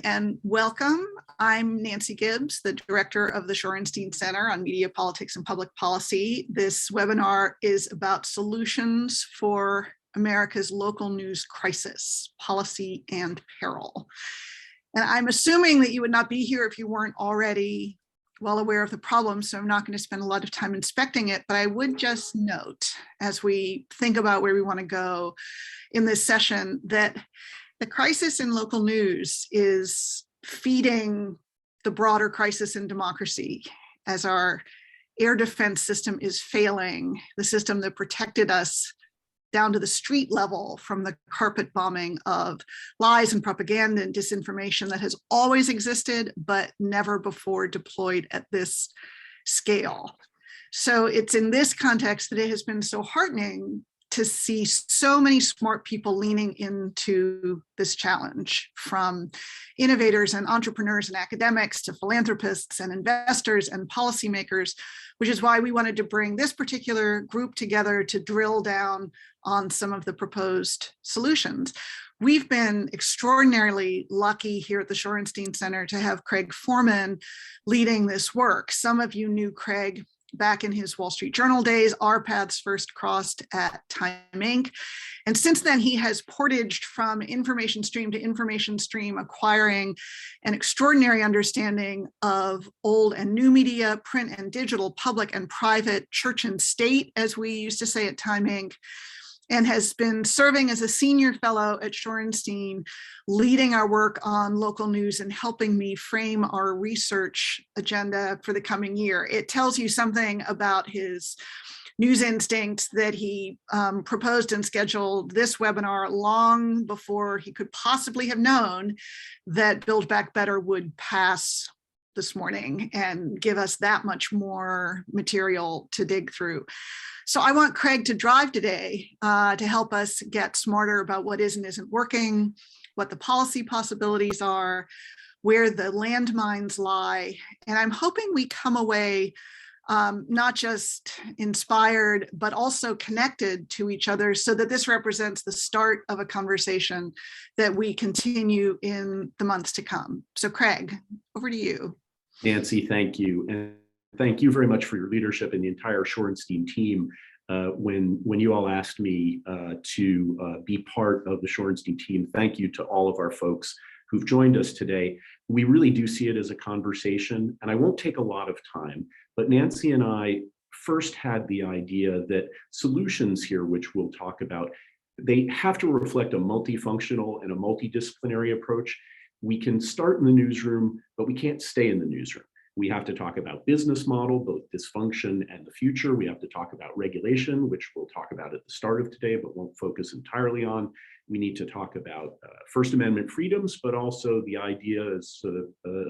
And welcome. I'm Nancy Gibbs, the director of the Shorenstein Center on Media, Politics, and Public Policy. This webinar is about solutions for America's local news crisis, policy, and peril. And I'm assuming that you would not be here if you weren't already well aware of the problem, so I'm not going to spend a lot of time inspecting it, but I would just note, as we think about where we want to go in this session, that the crisis in local news is feeding the broader crisis in democracy as our air defense system is failing, the system that protected us down to the street level from the carpet bombing of lies and propaganda and disinformation that has always existed, but never before deployed at this scale. So it's in this context that it has been so heartening to see so many smart people leaning into this challenge, from innovators and entrepreneurs and academics to philanthropists and investors and policymakers, which is why we wanted to bring this particular group together to drill down on some of the proposed solutions. We've been extraordinarily lucky here at the Shorenstein Center to have Craig Foreman leading this work. Some of you knew Craig back in his Wall Street Journal days. Our paths first crossed at Time Inc. And since then, he has portaged from information stream to information stream, acquiring an extraordinary understanding of old and new media, print and digital, public and private, church and state, as we used to say at Time Inc., and has been serving as a senior fellow at Shorenstein, leading our work on local news and helping me frame our research agenda for the coming year. It tells you something about his news instinct that he proposed and scheduled this webinar long before he could possibly have known that Build Back Better would pass this morning and give us that much more material to dig through. So I want Craig to drive today to help us get smarter about what is and isn't working, what the policy possibilities are, where the landmines lie. And I'm hoping we come away not just inspired, but also connected to each other, so that this represents the start of a conversation that we continue in the months to come. So Craig, over to you. Nancy, thank you. And thank you very much for your leadership and the entire Shorenstein team. When you all asked me to be part of the Shorenstein team, thank you to all of our folks who've joined us today. We really do see it as a conversation, and I won't take a lot of time, but Nancy and I first had the idea that solutions here, which we'll talk about, they have to reflect a multifunctional and a multidisciplinary approach. We can start in the newsroom, but we can't stay in the newsroom. We have to talk about business model, both dysfunction and the future. We have to talk about regulation, which we'll talk about at the start of today, but won't focus entirely on. We need to talk about First Amendment freedoms, but also the idea, as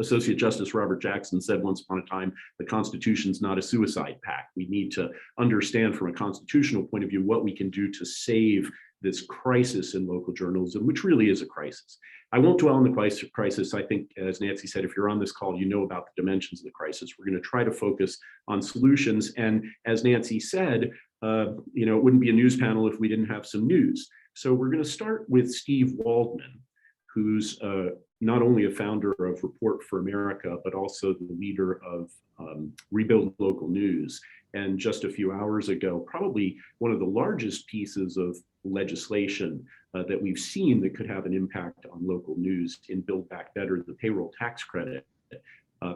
Associate Justice Robert Jackson said once upon a time, the Constitution's not a suicide pact. We need to understand from a constitutional point of view what we can do to save this crisis in local journalism, which really is a crisis. I won't dwell on the crisis. I think, as Nancy said, if you're on this call, you know about the dimensions of the crisis. We're going to try to focus on solutions. And as Nancy said, it wouldn't be a news panel if we didn't have some news. So we're going to start with Steve Waldman, who's not only a founder of Report for America, but also the leader of Rebuild Local News. And just a few hours ago, probably one of the largest pieces of legislation that we've seen that could have an impact on local news in Build Back Better, the payroll tax credit,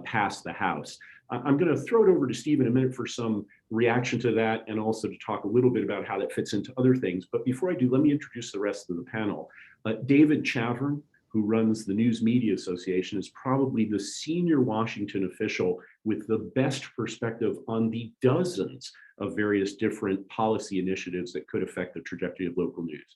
passed the House. I'm going to throw it over to Steve in a minute for some reaction to that, and also to talk a little bit about how that fits into other things. But before I do, let me introduce the rest of the panel. David Chavern, who runs the News Media Association, is probably the senior Washington official with the best perspective on the dozens of various different policy initiatives that could affect the trajectory of local news.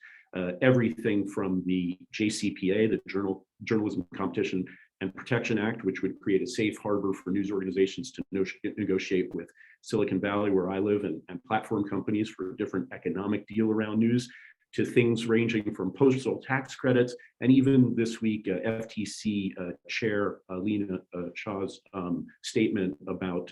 Everything from the JCPA, the Journalism Competition and Protection Act, which would create a safe harbor for news organizations to negotiate with Silicon Valley, where I live, and platform companies for a different economic deal around news, to things ranging from postal tax credits, and even this week, FTC Chair Lena Shaw's statement about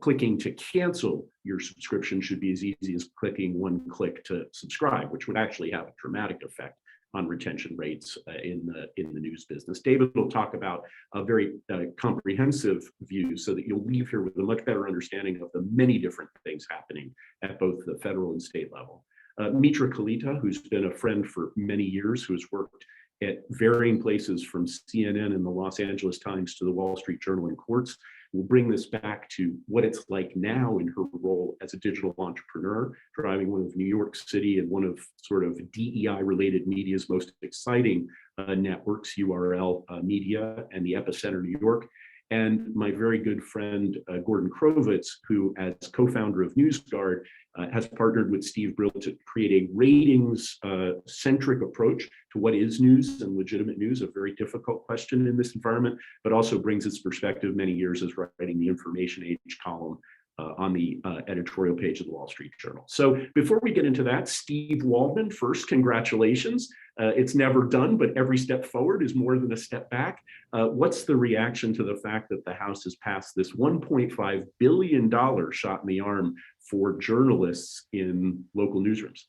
clicking to cancel your subscription should be as easy as clicking one click to subscribe, which would actually have a dramatic effect on retention rates in the news business. David will talk about a very comprehensive view so that you'll leave here with a much better understanding of the many different things happening at both the federal and state level. Mitra Kalita, who's been a friend for many years, who has worked at varying places from CNN and the Los Angeles Times to the Wall Street Journal and courts, will bring this back to what it's like now in her role as a digital entrepreneur, driving one of New York City and one of sort of DEI-related media's most exciting networks, URL Media and the Epicenter New York. And my very good friend, Gordon Crovitz, who as co-founder of Newsguard, has partnered with Steve Brill to create a ratings-centric approach to what is news and legitimate news, a very difficult question in this environment, but also brings its perspective many years as writing the Information Age column on the editorial page of the Wall Street Journal. So before we get into that, Steve Waldman, first, congratulations. It's never done, but every step forward is more than a step back. What's the reaction to the fact that the House has passed this $1.5 billion shot in the arm for journalists in local newsrooms?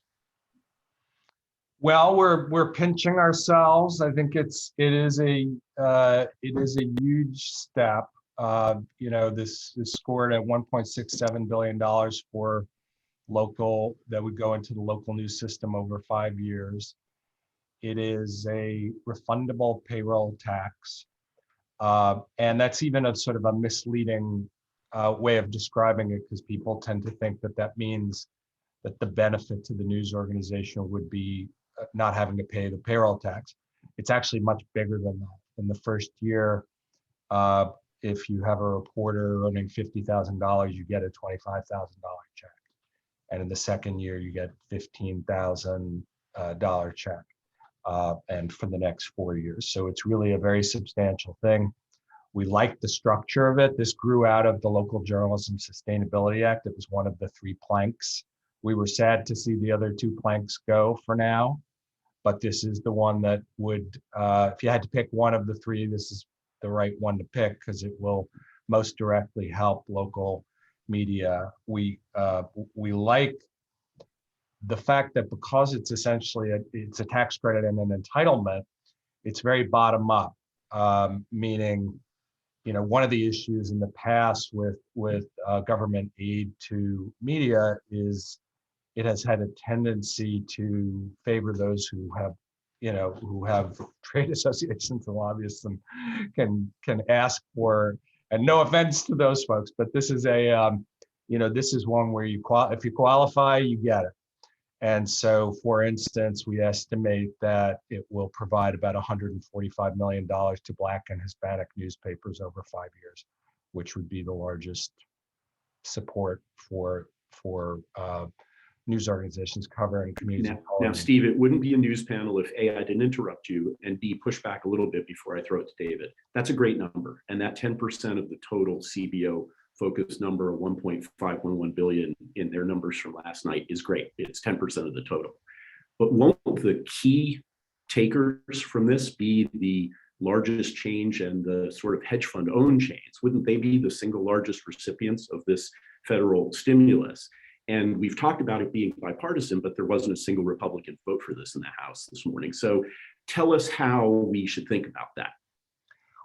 Well, we're pinching ourselves. I think it is a huge step. This is scored at $1.67 billion for local, that would go into the local news system over 5 years. It is a refundable payroll tax. And that's even a sort of a misleading way of describing it, because people tend to think that that means that the benefit to the news organization would be not having to pay the payroll tax. It's actually much bigger than that. In the first year, if you have a reporter earning $50,000, you get a $25,000 check. And in the second year, you get $15,000 check. And for the next 4 years. So it's really a very substantial thing. We like the structure of it. This grew out of the Local Journalism Sustainability Act. It was one of the 3 planks. We were sad to see the other 2 planks go for now, but this is the one that would, if you had to pick one of the 3, this is the right one to pick because it will most directly help local media. We like the fact that because it's essentially it's a tax credit and an entitlement, it's very bottom up, meaning, one of the issues in the past with government aid to media is it has had a tendency to favor those who have trade associations and lobbyists and can ask for, and no offense to those folks, but this is this is one where if you qualify, you get it. And so, for instance, we estimate that it will provide about $145 million to Black and Hispanic newspapers over 5 years, which would be the largest support for news organizations covering community. Now, Steve, it wouldn't be a news panel if A, I didn't interrupt you, and B, push back a little bit before I throw it to David. That's a great number. And that 10% of the total CBO focus number of 1.511 billion in their numbers from last night is great. It's 10% of the total. But won't the key takers from this be the largest change and the sort of hedge fund owned chains? Wouldn't they be the single largest recipients of this federal stimulus? And we've talked about it being bipartisan, but there wasn't a single Republican vote for this in the House this morning. So tell us how we should think about that.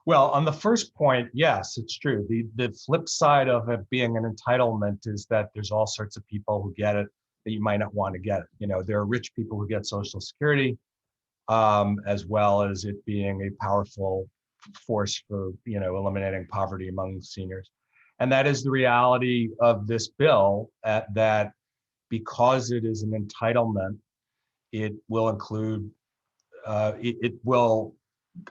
Well, on the first point, yes, it's true. The flip side of it being an entitlement is that there's all sorts of people who get it that you might not want to get it. There are rich people who get Social Security, as well as it being a powerful force for, eliminating poverty among seniors. And that is the reality of this bill, that because it is an entitlement, it will include,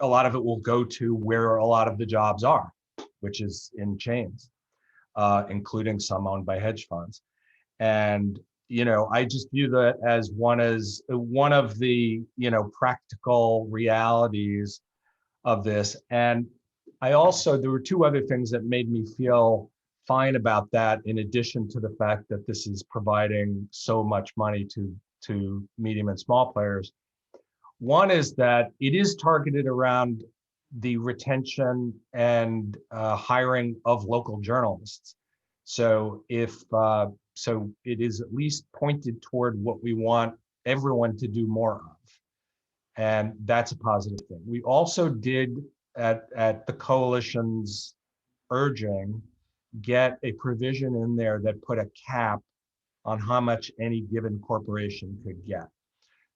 a lot of it will go to where a lot of the jobs are, which is in chains, including some owned by hedge funds. And, I just view that as one of the, practical realities of this. And there were 2 other things that made me feel fine about that, in addition to the fact that this is providing so much money to medium and small players. One is that it is targeted around the retention and hiring of local journalists. So it is at least pointed toward what we want everyone to do more of. And that's a positive thing. We also did, at the coalition's urging, get a provision in there that put a cap on how much any given corporation could get.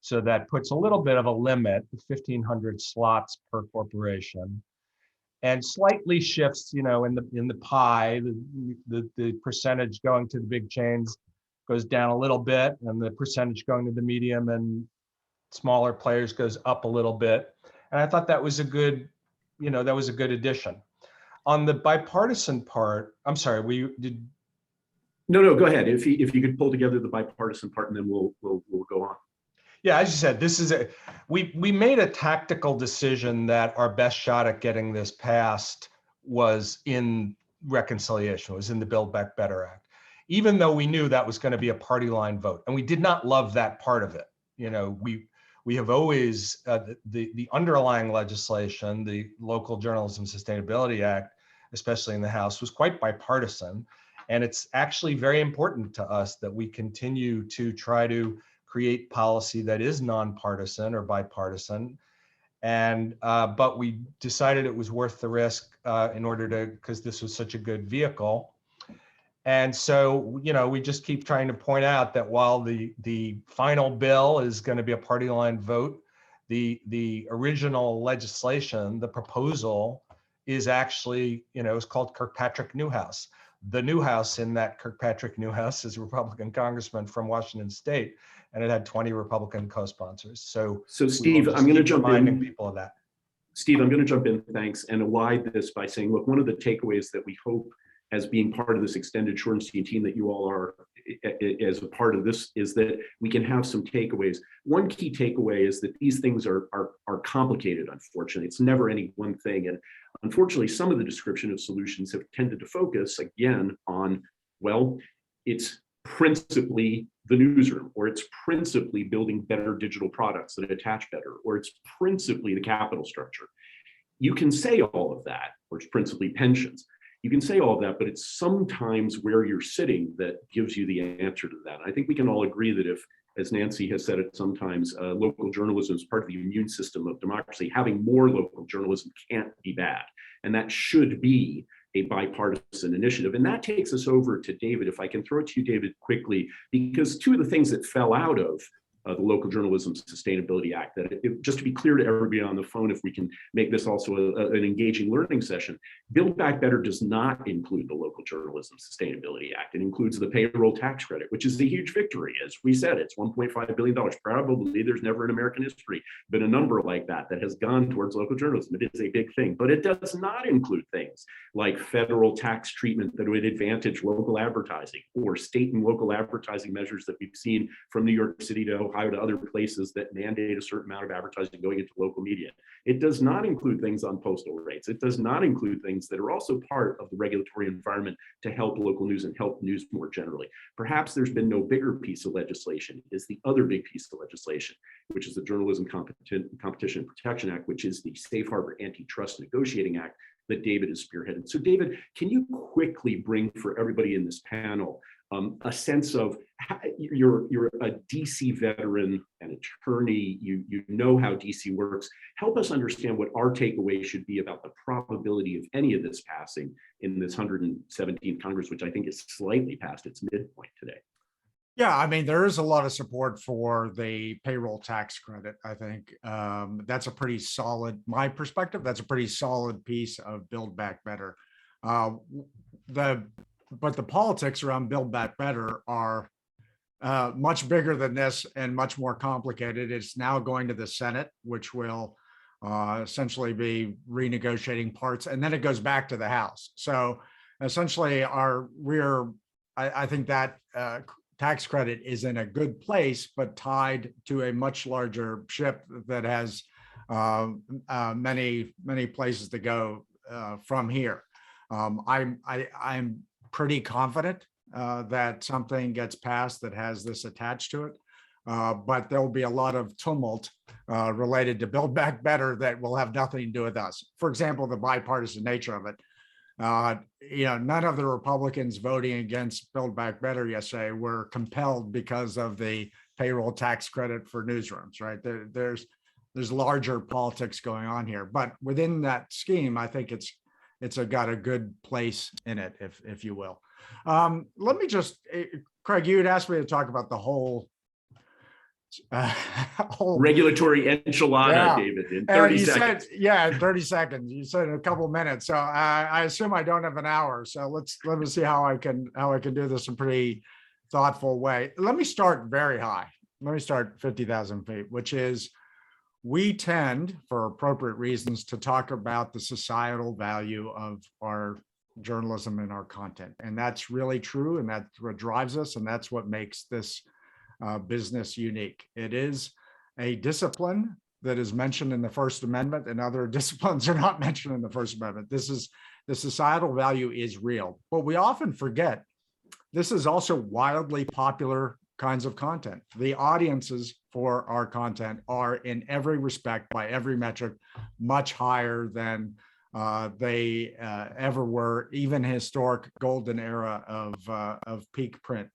So that puts a little bit of a limit, 1,500 slots per corporation, and slightly shifts, in the pie, the percentage going to the big chains goes down a little bit, and the percentage going to the medium and smaller players goes up a little bit. And I thought that was a good, that was a good addition. On the bipartisan part, I'm sorry, No, go ahead. If you could pull together the bipartisan part, and then we'll go on. Yeah, as you said, we made a tactical decision that our best shot at getting this passed was in reconciliation, was in the Build Back Better Act, even though we knew that was going to be a party line vote, and we did not love that part of it. We have always the underlying legislation, the Local Journalism Sustainability Act, especially in the House, was quite bipartisan, and it's actually very important to us that we continue to try to create policy that is nonpartisan or bipartisan. And but we decided it was worth the risk because this was such a good vehicle. And so, we just keep trying to point out that while the final bill is going to be a party line vote, the original legislation, the proposal, is actually, it's called Kirkpatrick Newhouse. The Newhouse in that Kirkpatrick Newhouse is a Republican congressman from Washington State, and it had 20 Republican co-sponsors. So Steve, I'm going to jump in. People of that. Steve, I'm going to jump in, thanks, and elide this by saying, look, one of the takeaways that we hope as being part of this extended Shorenstein team that you all are as a part of this is that we can have some takeaways. One key takeaway is that these things are complicated, unfortunately. It's never any one thing. And unfortunately, some of the description of solutions have tended to focus, again, on, well, it's principally the newsroom, or it's principally building better digital products that attach better, or it's principally the capital structure. You can say all of that, or it's principally pensions. You can say all of that, but it's sometimes where you're sitting that gives you the answer to that. I think we can all agree that if, as Nancy has said it sometimes, local journalism is part of the immune system of democracy, having more local journalism can't be bad. And that should be a bipartisan initiative. And that takes us over to David. If I can throw it to you, David, quickly, because two of the things that fell out of the Local Journalism Sustainability Act, just to be clear to everybody on the phone, if we can make this also an engaging learning session, Build Back Better does not include the Local Journalism Sustainability Act. It includes the payroll tax credit, which is a huge victory. As we said, it's $1.5 billion. Probably there's never in American history been a number like that has gone towards local journalism. It is a big thing, but it does not include things like federal tax treatment that would advantage local advertising, or state and local advertising measures that we've seen from New York City to Ohio to other places that mandate a certain amount of advertising going into local media. It does not include things on postal rates. It does not include things that are also part of the regulatory environment to help local news and help news more generally. Perhaps there's been no bigger piece of legislation, is the other big piece of legislation, which is the Journalism Competition and Protection Act, which is the Safe Harbor Antitrust Negotiating Act that David has spearheaded. So David, can you quickly bring for everybody in this panel a sense of how, you're a DC veteran, an attorney, you know how DC works. Help us understand what our takeaway should be about the probability of any of this passing in this 117th Congress, which I think is slightly past its midpoint today. Yeah, I mean, there is a lot of support for the payroll tax credit. I think that's a pretty solid, my perspective, that's a pretty solid piece of Build Back Better. But the politics around Build Back Better are much bigger than this and much more complicated. It's now going to the Senate, which will essentially be renegotiating parts, and then it goes back to the House. So essentially, I think that tax credit is in a good place, but tied to a much larger ship that has many places to go from here. I'm pretty confident that something gets passed that has this attached to it, but there'll be a lot of tumult related to Build Back Better that will have nothing to do with us. For example, the bipartisan nature of it. None of the Republicans voting against Build Back Better yesterday were compelled because of the payroll tax credit for newsrooms, right? There's there's larger politics going on here, but within that scheme, I think it's got a good place in it, if you will. Let me just, Craig, you had asked me to talk about the whole regulatory enchilada, Yeah. David, in 30 seconds. In 30 seconds. You said in a couple of minutes. So I assume I don't have an hour. So let me see how I can do this in a pretty thoughtful way. Let me start very high. Let me start 50,000 feet, which is we tend, for appropriate reasons, to talk about the societal value of our journalism and our content. And that's really true. And that's what drives us. And that's what makes this business unique. It is a discipline that is mentioned in the First Amendment, and other disciplines are not mentioned in the First Amendment. The societal value is real, but we often forget this is also wildly popular kinds of content. The audiences for our content are in every respect, by every metric, much higher than they ever were, even historic golden era of peak print,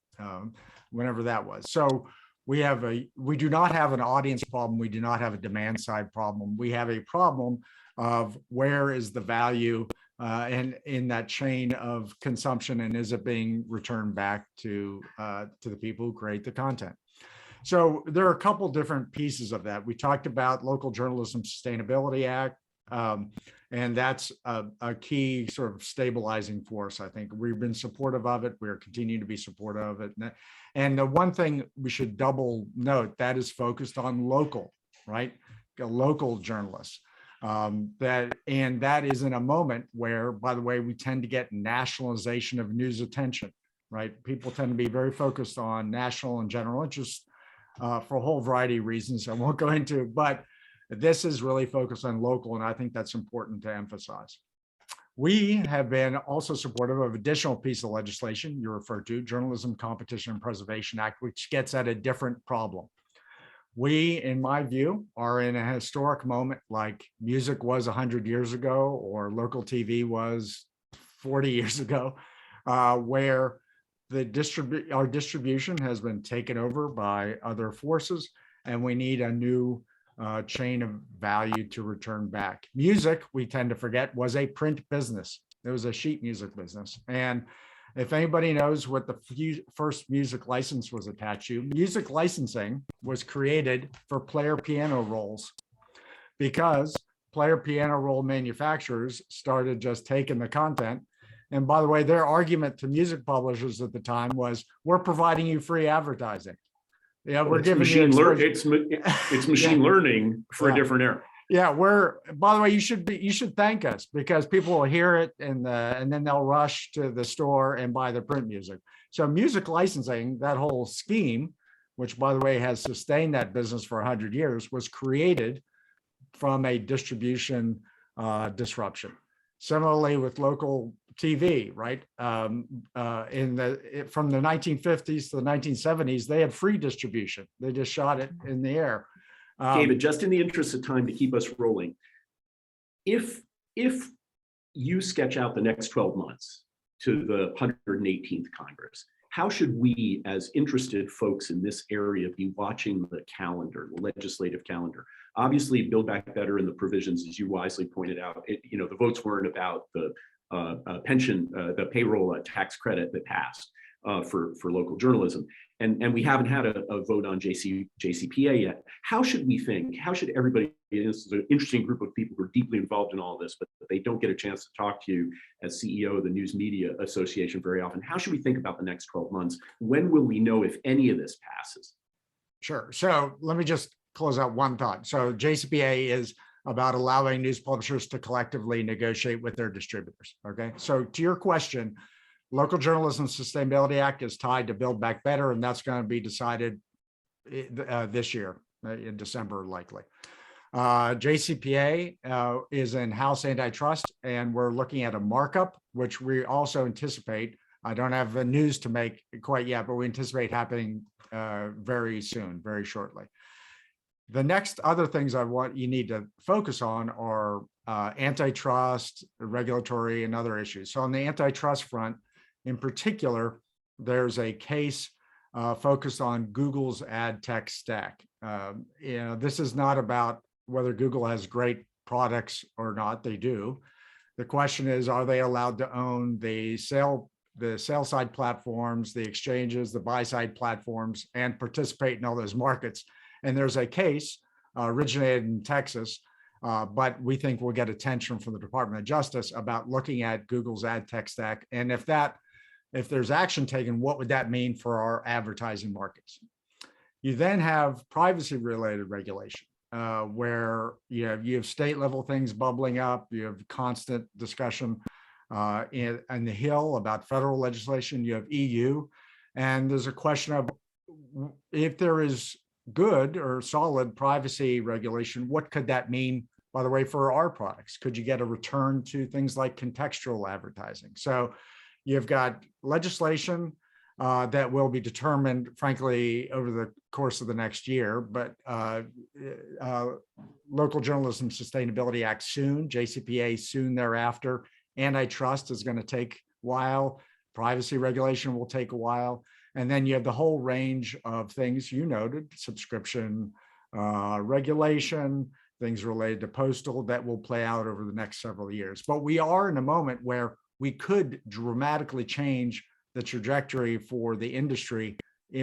whenever that was. So we do not have an audience problem. We do not have a demand side problem. We have a problem of where is the value in that chain of consumption, and is it being returned back to the people who create the content? So there are a couple different pieces of that. We talked about Local Journalism Sustainability Act, and that's a key sort of stabilizing force. I think we've been supportive of it. We're continuing to be supportive of it. And the one thing we should double note, that is focused on local, right? Local journalists. That is in a moment where, by the way, we tend to get nationalization of news attention, right? People tend to be very focused on national and general interest for a whole variety of reasons I won't go into, but this is really focused on local, and I think that's important to emphasize. We have been also supportive of additional piece of legislation you referred to, Journalism Competition and Preservation Act, which gets at a different problem. We, in my view, are in a historic moment like music was 100 years ago, or local TV was 40 years ago, where our distribution has been taken over by other forces, and we need a new chain of value to return back. Music, we tend to forget, was a print business. It was a sheet music business. And if anybody knows what the first music license was attached to, music licensing was created for player piano rolls, because player piano roll manufacturers started just taking the content. And by the way, their argument to music publishers at the time was, we're providing you free advertising. Yeah, we're giving machine you it's machine learning for a different era. Yeah, by the way, you should thank us, because people will hear it and then they'll rush to the store and buy the print music. So music licensing, that whole scheme, which by the way has sustained that business for 100 years, was created from a distribution disruption. Similarly with local TV, right? From the 1950s to the 1970s, they had free distribution. They just shot it in the air. David, just in the interest of time to keep us rolling, if you sketch out the next 12 months to the 118th Congress, how should we, as interested folks in this area, be watching the calendar, the legislative calendar? Obviously, Build Back Better and the provisions, as you wisely pointed out, the votes weren't about the pension, the payroll tax credit that passed for local journalism. And we haven't had a vote on JCPA yet. How should we think? How should everybody, this is an interesting group of people who are deeply involved in all of this, but they don't get a chance to talk to you as CEO of the News Media Association very often. How should we think about the next 12 months? When will we know if any of this passes? Sure. So let me just close out one thought. So JCPA is about allowing news publishers to collectively negotiate with their distributors. Okay. So to your question, Local Journalism Sustainability Act is tied to Build Back Better, and that's going to be decided this year, in December, likely. JCPA is in House Antitrust, and we're looking at a markup, which we also anticipate. I don't have the news to make quite yet, but we anticipate happening very soon, very shortly. The next other things you need to focus on are antitrust, regulatory, and other issues. So on the antitrust front, in particular, there's a case focused on Google's ad tech stack. This is not about whether Google has great products or not. They do. The question is, are they allowed to own the sell side platforms, the exchanges, the buy side platforms, and participate in all those markets? And there's a case originated in Texas, but we think we'll get attention from the Department of Justice about looking at Google's ad tech stack. And if there's action taken, what would that mean for our advertising markets? You then have privacy related regulation, where you have state level things bubbling up. You have constant discussion in the Hill about federal legislation. You have EU, and there's a question of if there is good or solid privacy regulation, what could that mean, by the way, for our products? Could you get a return to things like contextual advertising? So you've got legislation that will be determined, frankly, over the course of the next year, but Local Journalism Sustainability Act soon, JCPA soon thereafter. Antitrust is going to take a while. Privacy regulation will take a while. And then you have the whole range of things you noted, subscription regulation, things related to postal that will play out over the next several years. But we are in a moment where we could dramatically change the trajectory for the industry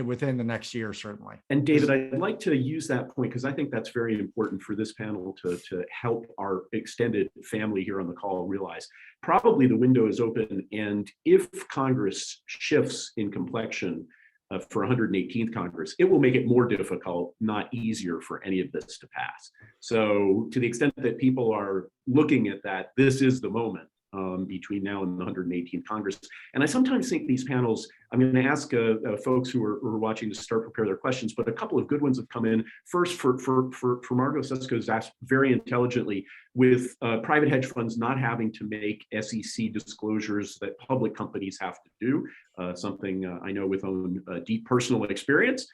within the next year, certainly. And David, I'd like to use that point because I think that's very important for this panel to help our extended family here on the call realize probably the window is open. And if Congress shifts in complexion for 118th Congress, it will make it more difficult, not easier for any of this to pass. So to the extent that people are looking at that, this is the moment. Between now and the 118th Congress. And I sometimes think these panels, I'm going to ask folks who are watching to start prepare their questions, but a couple of good ones have come in. First, for Margot Sesko's asked very intelligently, with private hedge funds not having to make SEC disclosures that public companies have to do, something I know with own deep personal experience.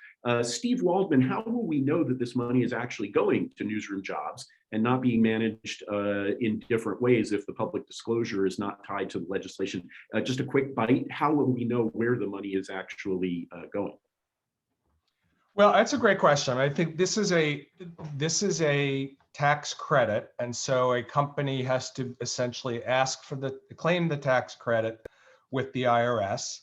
Steve Waldman, how will we know that this money is actually going to newsroom jobs and not being managed in different ways if the public disclosure is not tied to the legislation? Just a quick bite, how will we know where the money is actually going? Well, that's a great question. I think this is a tax credit, and so a company has to essentially ask for claim the tax credit with the IRS,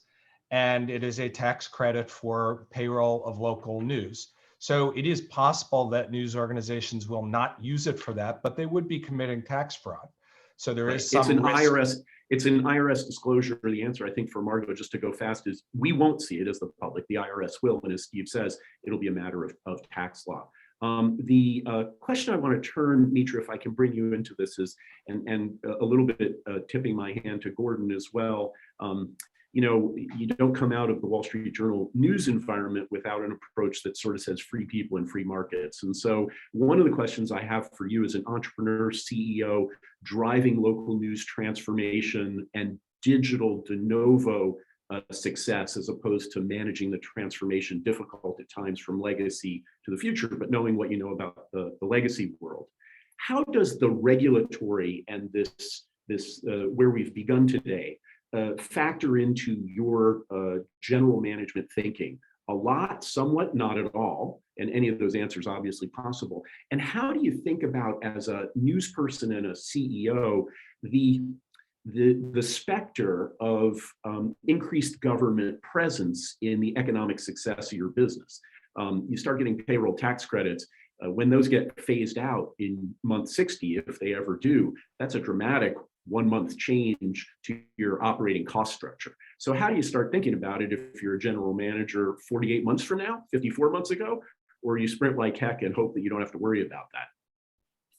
and it is a tax credit for payroll of local news. So it is possible that news organizations will not use it for that, but they would be committing tax fraud. So there is some risk. It's an IRS disclosure. The answer, I think, for Margot, just to go fast, is we won't see it as the public. The IRS will, and as Steve says, it'll be a matter of tax law. The question I want to turn, Mitra, if I can bring you into this, is, and a little bit tipping my hand to Gordon as well. You don't come out of the Wall Street Journal news environment without an approach that sort of says free people and free markets. And so one of the questions I have for you as an entrepreneur, CEO, driving local news transformation and digital de novo success, as opposed to managing the transformation difficult at times from legacy to the future, but knowing what you know about the legacy world. How does the regulatory and this where we've begun today factor into your general management thinking? A lot, somewhat, not at all, and any of those answers obviously possible. And how do you think about, as a news person and a CEO, the specter of increased government presence in the economic success of your business? You start getting payroll tax credits. When those get phased out in month 60, if they ever do, that's a dramatic 1 month change to your operating cost structure. So how do you start thinking about it if you're a general manager 48 months from now, 54 months ago, or you sprint like heck and hope that you don't have to worry about that?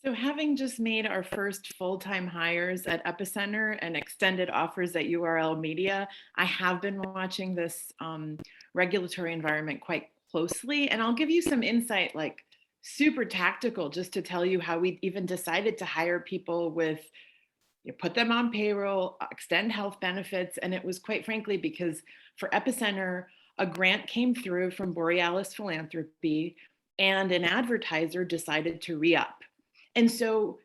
So having just made our first full-time hires at Epicenter and extended offers at URL Media, I have been watching this regulatory environment quite closely. And I'll give you some insight, like super tactical, just to tell you how we even decided to hire people with, put them on payroll, extend health benefits. And it was, quite frankly, because for Epicenter, a grant came through from Borealis Philanthropy and an advertiser decided to re-up. And so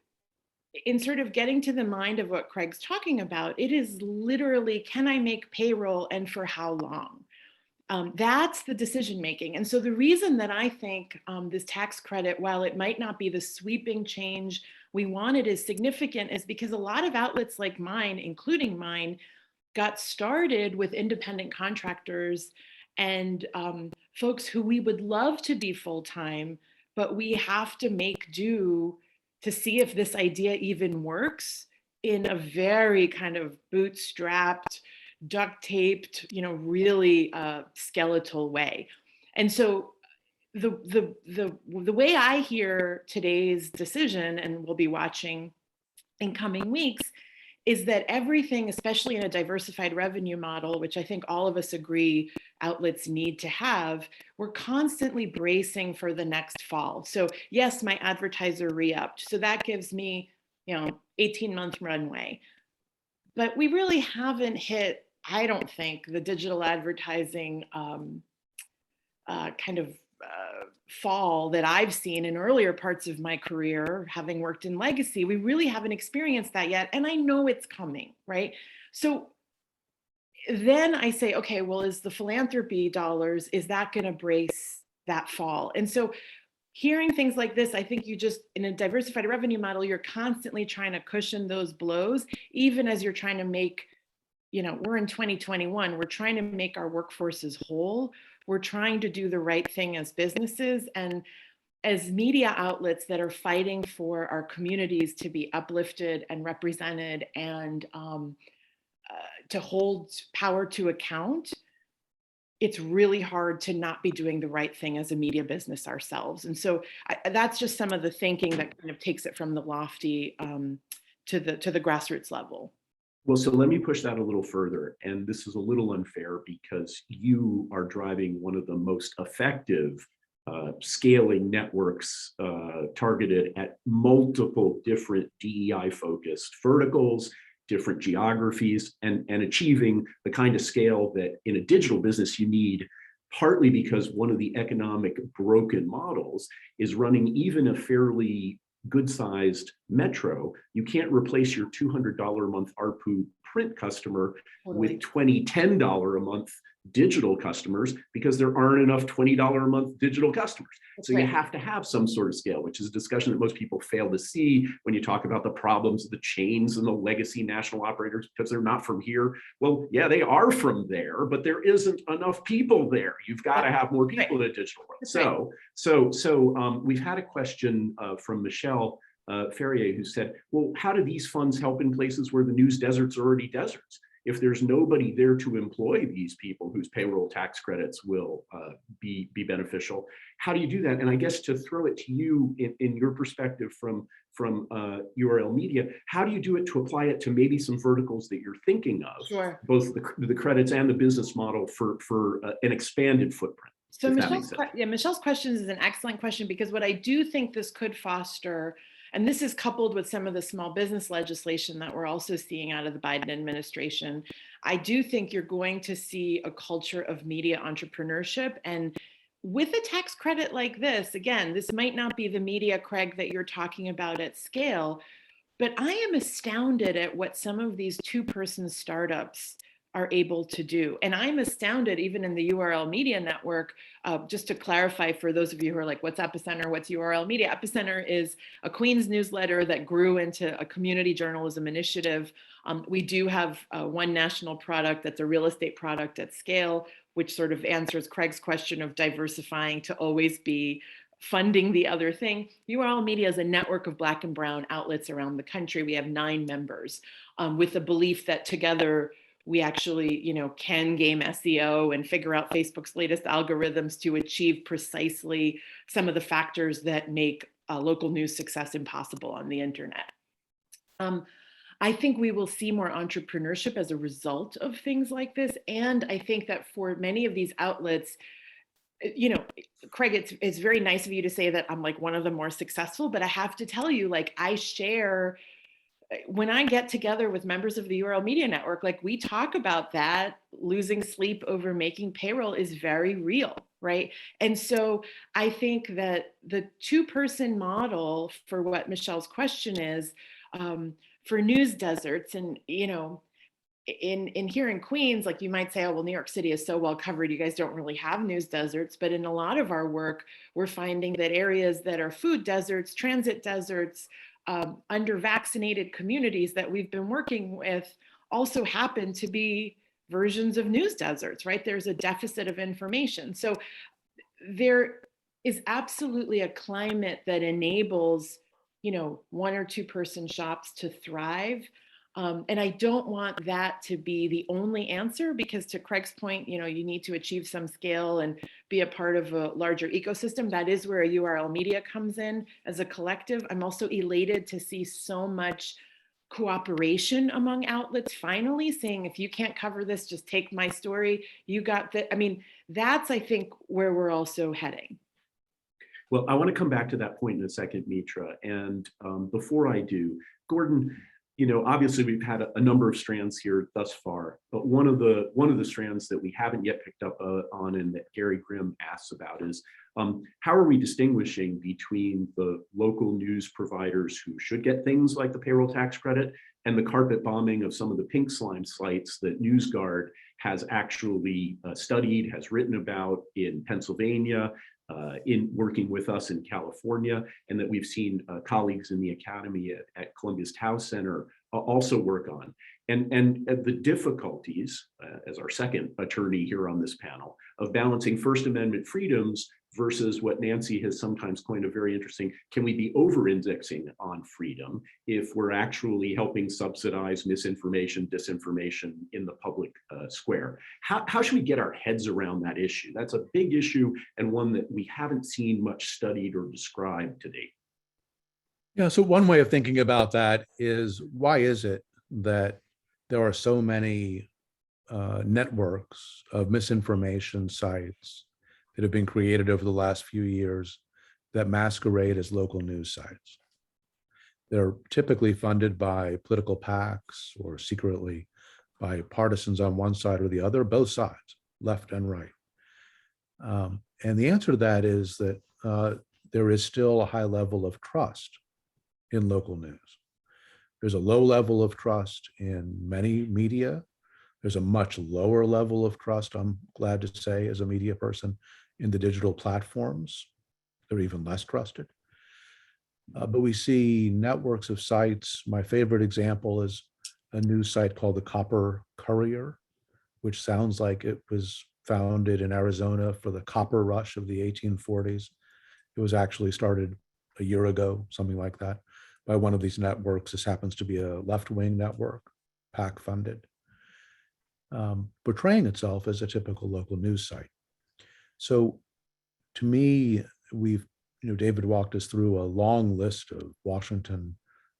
in sort of getting to the mind of what Craig's talking about, it is literally, can I make payroll and for how long? That's the decision making. And so the reason that I think this tax credit, while it might not be the sweeping change we wanted, is significant, is because a lot of outlets like mine, including mine, got started with independent contractors and folks who we would love to be full-time, but we have to make do to see if this idea even works in a very kind of bootstrapped, duct taped, really skeletal way. And so the way I hear today's decision, and we'll be watching in coming weeks, is that everything, especially in a diversified revenue model, which I think all of us agree outlets need to have, we're constantly bracing for the next fall. So yes, my advertiser re-upped. So that gives me, 18-month runway. But we really haven't hit, I don't think, the digital advertising kind of fall that I've seen in earlier parts of my career, having worked in legacy. We really haven't experienced that yet. And I know it's coming, right? So then I say, okay, well, is the philanthropy dollars, is that going to brace that fall? And so hearing things like this, I think you just, in a diversified revenue model, you're constantly trying to cushion those blows, even as you're trying to make, we're in 2021, we're trying to make our workforces whole. We're trying to do the right thing as businesses and as media outlets that are fighting for our communities to be uplifted and represented and to hold power to account. It's really hard to not be doing the right thing as a media business ourselves. And so that's just some of the thinking that kind of takes it from the lofty to the grassroots level. Well, so let me push that a little further. And this is a little unfair because you are driving one of the most effective scaling networks targeted at multiple different DEI focused verticals, different geographies, and achieving the kind of scale that in a digital business you need, partly because one of the economic broken models is running even a fairly good-sized metro. You can't replace your $200 a month ARPU print customer with $10 a month digital customers because there aren't enough $20 a month digital customers. So you have to have some sort of scale, which is a discussion that most people fail to see when you talk about the problems of the chains and the legacy national operators because they're not from here. Well, yeah, they are from there, but there isn't enough people there. You've got to have more people in the digital world. So we've had a question from Michelle Ferrier who said, well, how do these funds help in places where the news deserts are already deserts? If there's nobody there to employ these people whose payroll tax credits will be beneficial, how do you do that? And I guess to throw it to you in your perspective from URL Media, how do you do it to apply it to maybe some verticals that you're thinking of, both the credits and the business model for an expanded footprint? So Michelle's question is an excellent question, because what I do think this could foster, and this is coupled with some of the small business legislation that we're also seeing out of the Biden administration, I do think you're going to see a culture of media entrepreneurship. And with a tax credit like this, again, this might not be the media, Craig, that you're talking about at scale, but I am astounded at what some of these two-person startups are able to do. And I'm astounded, even in the URL Media Network, just to clarify for those of you who are like, what's Epicenter, what's URL Media? Epicenter is a Queens newsletter that grew into a community journalism initiative. We do have one national product that's a real estate product at scale, which sort of answers Craig's question of diversifying to always be funding the other thing. URL Media is a network of Black and Brown outlets around the country. We have 9 members with the belief that together we actually, can game SEO and figure out Facebook's latest algorithms to achieve precisely some of the factors that make local news success impossible on the internet. I think we will see more entrepreneurship as a result of things like this. And I think that for many of these outlets, Craig, it's very nice of you to say that I'm like one of the more successful, but I have to tell you, like, I share, when I get together with members of the URL Media Network, like, we talk about that losing sleep over making payroll is very real, right? And so I think that the two-person model for what Michelle's question is, for news deserts, and in here in Queens, like you might say, oh, well, New York City is so well covered, you guys don't really have news deserts. But in a lot of our work, we're finding that areas that are food deserts, transit deserts, under vaccinated communities that we've been working with also happen to be versions of news deserts, right? There's a deficit of information. So there is absolutely a climate that enables, one or two person shops to thrive. And I don't want that to be the only answer, because to Craig's point, you need to achieve some scale and be a part of a larger ecosystem. That is where URL Media comes in as a collective. I'm also elated to see so much cooperation among outlets finally saying, if you can't cover this, just take my story. You got that. I mean, that's, I think, where we're also heading. Well, I want to come back to that point in a second, Mitra. And before I do, Gordon, obviously we've had a number of strands here thus far, but one of the strands that we haven't yet picked up on and that Gary Grimm asks about is how are we distinguishing between the local news providers who should get things like the payroll tax credit and the carpet bombing of some of the pink slime sites that Newsguard has actually studied, has written about in Pennsylvania, in working with us in California, and that we've seen colleagues in the Academy at Columbia's Tau Center also work on. And the difficulties, as our second attorney here on this panel, of balancing First Amendment freedoms versus what Nancy has sometimes coined a very interesting, can we be over-indexing on freedom if we're actually helping subsidize misinformation, disinformation in the public square? How should we get our heads around that issue? That's a big issue and one that we haven't seen much studied or described to date. Yeah, so one way of thinking about that is, why is it that there are so many networks of misinformation sites that have been created over the last few years that masquerade as local news sites? They're typically funded by political PACs or secretly by partisans on one side or the other, both sides, left and right. And the answer to that is that there is still a high level of trust in local news. There's a low level of trust in many media. There's a much lower level of trust, I'm glad to say, as a media person, in the digital platforms. They're even less trusted. But we see networks of sites. My favorite example is a news site called the Copper Courier, which sounds like it was founded in Arizona for the copper rush of the 1840s. It was actually started a year ago, something like that, by one of these networks. This happens to be a left-wing network, PAC funded, portraying itself as a typical local news site. So to me, David walked us through a long list of Washington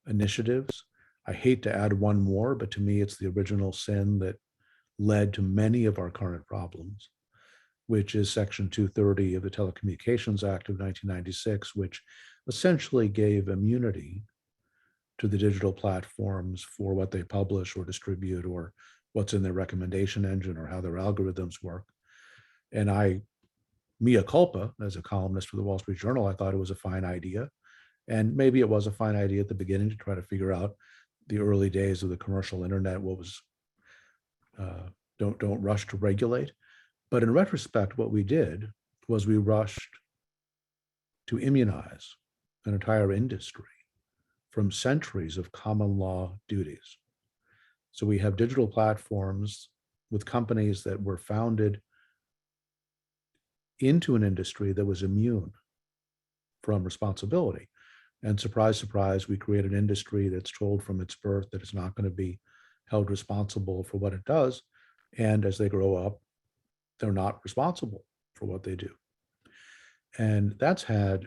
initiatives. I hate to add one more, but to me, it's the original sin that led to many of our current problems, which is Section 230 of the Telecommunications Act of 1996, which essentially gave immunity to the digital platforms for what they publish or distribute or what's in their recommendation engine or how their algorithms work. And mea culpa, as a columnist for the Wall Street Journal, I thought it was a fine idea. And maybe it was a fine idea at the beginning to try to figure out the early days of the commercial internet, what was, don't rush to regulate. But in retrospect, what we did was we rushed to immunize an entire industry from centuries of common law duties. So we have digital platforms with companies that were founded into an industry that was immune from responsibility. And surprise, surprise, we create an industry that's told from its birth that it's not going to be held responsible for what it does. And as they grow up, they're not responsible for what they do. And that's had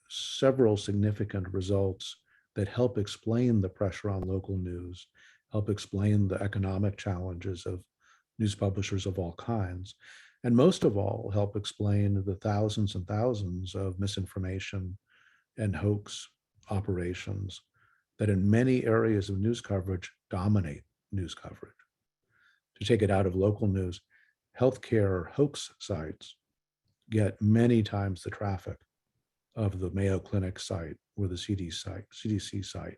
several significant results that help explain the pressure on local news, help explain the economic challenges of news publishers of all kinds, and most of all, help explain the thousands and thousands of misinformation and hoax operations that in many areas of news coverage dominate news coverage. To take it out of local news, healthcare hoax sites get many times the traffic of the Mayo Clinic site or the CDC site.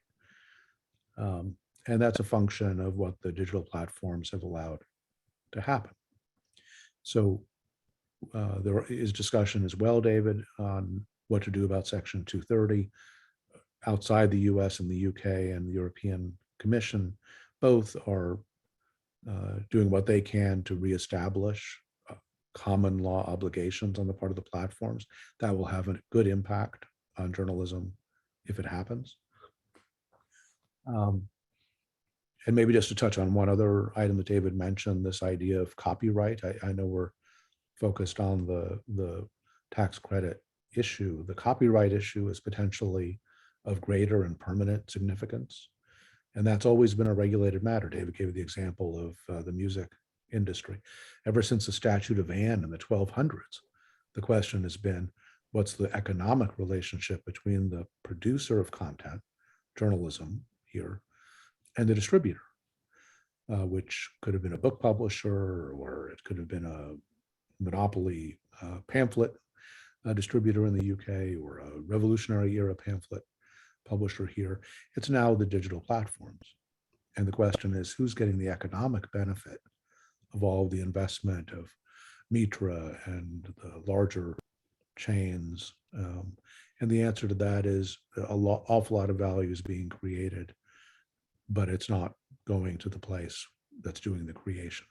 And that's a function of what the digital platforms have allowed to happen. So there is discussion as well, David, on what to do about Section 230 outside the US and the UK, and the European Commission. Both are doing what they can to reestablish common law obligations on the part of the platforms. That will have a good impact on journalism if it happens. And maybe just to touch on one other item that David mentioned, this idea of copyright. I know we're focused on the tax credit issue. The copyright issue is potentially of greater and permanent significance. And that's always been a regulated matter. David gave the example of the music industry. Ever since the Statute of Anne in the 1200s, the question has been, what's the economic relationship between the producer of content, journalism here, and the distributor, which could have been a book publisher, or it could have been a monopoly pamphlet distributor in the UK, or a Revolutionary Era pamphlet publisher here. It's now the digital platforms. And the question is, who's getting the economic benefit of all the investment of Mitra and the larger chains? And the answer to that is awful lot of value is being created, but it's not going to the place that's doing the creation.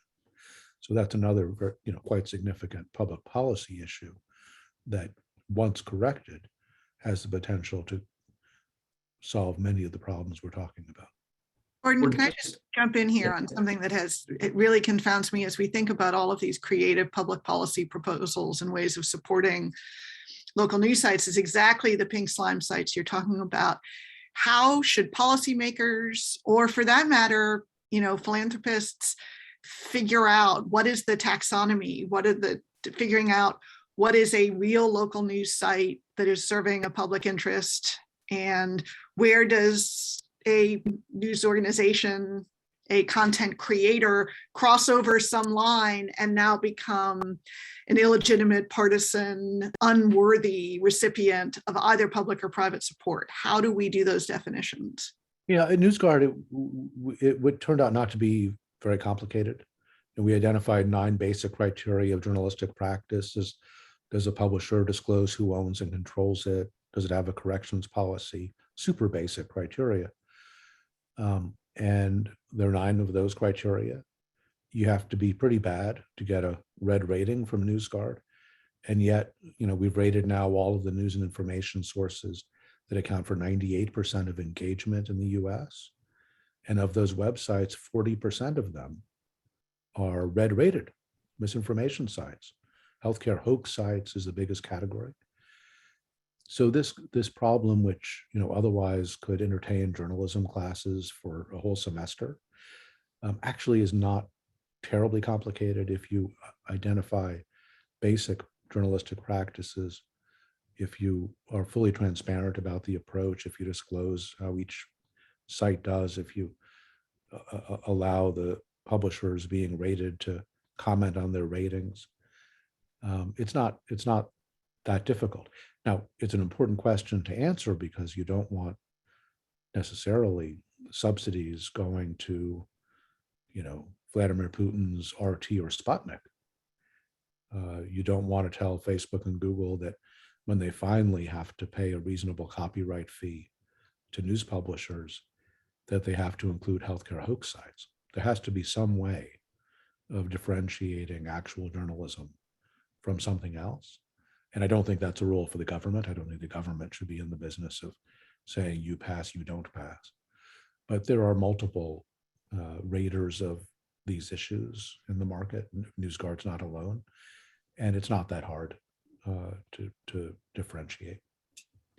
So that's another quite significant public policy issue that, once corrected, has the potential to solve many of the problems we're talking about. Gordon, can I just jump in here on something that it really confounds me as we think about all of these creative public policy proposals and ways of supporting local news sites, is exactly the pink slime sites you're talking about. How should policymakers, or for that matter, philanthropists, figure out what is the taxonomy, figuring out what is a real local news site that is serving a public interest, and where does a news organization, a content creator, cross over some line and now become an illegitimate, partisan, unworthy recipient of either public or private support? How do we do those definitions? Yeah, at Newsguard, it turned out not to be very complicated. And we identified 9 basic criteria of journalistic practice. Does a publisher disclose who owns and controls it? Does it have a corrections policy? Super basic criteria. And there are 9 of those criteria. You have to be pretty bad to get a red rating from Newsguard. And yet, we've rated now all of the news and information sources that account for 98% of engagement in the US. And of those websites, 40% of them are red rated misinformation sites. Healthcare hoax sites is the biggest category. So this problem, which otherwise could entertain journalism classes for a whole semester, actually is not terribly complicated if you identify basic journalistic practices, if you are fully transparent about the approach, if you disclose how each site does, if you allow the publishers being rated to comment on their ratings. It's not that difficult. Now, it's an important question to answer because you don't want necessarily subsidies going to, Vladimir Putin's RT or Sputnik. You don't want to tell Facebook and Google that when they finally have to pay a reasonable copyright fee to news publishers, that they have to include healthcare hoax sites. There has to be some way of differentiating actual journalism from something else. And I don't think that's a role for the government. I don't think the government should be in the business of saying you pass, you don't pass. But there are multiple raters of these issues in the market. Newsguard's not alone. And it's not that hard to differentiate.